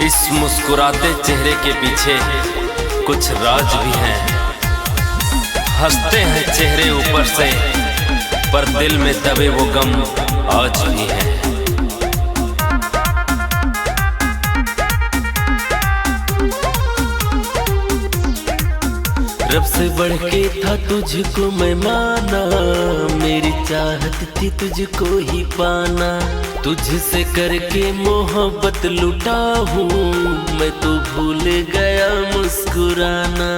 इस मुस्कुराते चेहरे के पीछे कुछ राज भी हैं। हंसते हैं चेहरे ऊपर से, पर दिल में दबे वो गम आज भी हैं। रब से बढ़ के था तुझको मैं माना, मेरी चाहत थी तुझको ही पाना। तुझसे करके मोहब्बत लुटा हूँ, मैं तो भूल गया मुस्कुराना।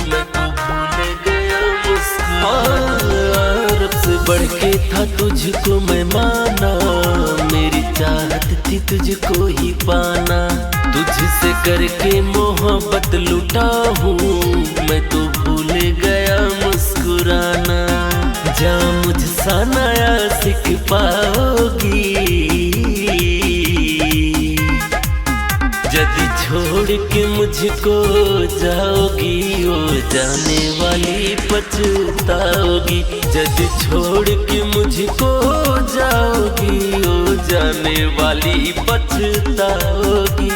मैं तो भूल गया मुस्कुराना। रब से बढ़ के था तुझको मैं माना, मेरी चाहत थी तुझको ही पाना। तुझसे करके मोहब्बत लुटा हूँ, मैं तो भूल गया मुस्कुराना। जा मुझसा नया सीख पाओगी, यदि छोड़ के मुझको जाओगी, ओ जाने वाली पछताओगी। यदि छोड़ के मुझको जाओगी, ओ जाने वाली पछताओगी।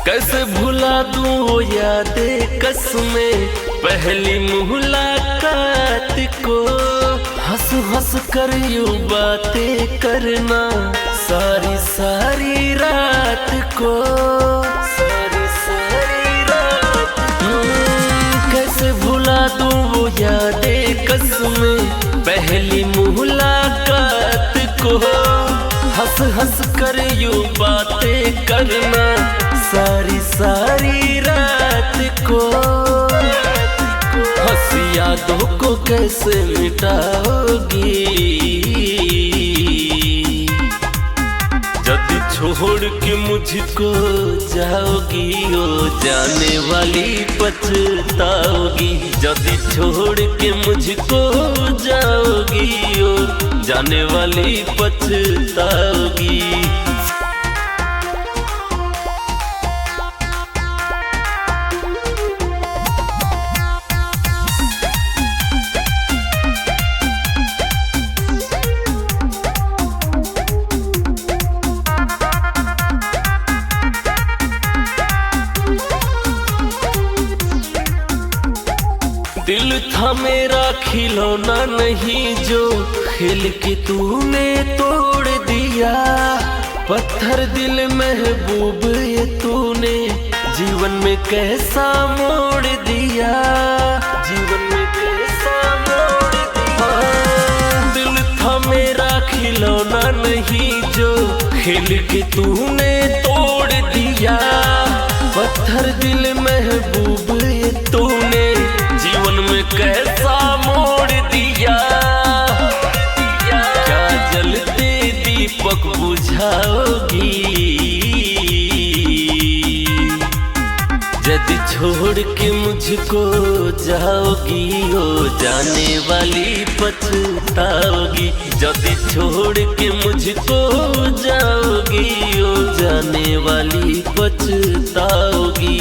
कैसे भुला दूं वो यादें कसमें पहली मुलाकात को। हंस हंस कर यूं बातें करना सारी सारी रात को। सारी सारी रात कैसे भुला दूं वो यादें कसमें पहली मुलाकात को। हंस हंस कर यूं बातें करना सारी सारी रात को। हंस यादों को कैसे मिटाओगी, यदि छोड़ के मुझको जाओगी, ओ जाने वाली पछताओगी। यदि छोड़ के मुझको जाओगी, ओ जाने वाली पछताओगी। दिल था मेरा खिलौना नहीं जो खेल के तूने तोड़ दिया। पत्थर दिल महबूब ये तूने जीवन में कैसा मोड़ दिया। जीवन में कैसा मोड़ दिया। दिल था मेरा खिलौना नहीं जो खेल के तूने तोड़ दिया। पत्थर दिल महबूब ये तूने जीवन में कैसा मोड़ दिया। क्या जलते दीपक बुझाओगी, यदि छोड़ के मुझको जाओगी, ओ जाने वाली पछताओगी। यदि छोड़ के मुझको जाओगी, ओ जाने वाली पछताओगी।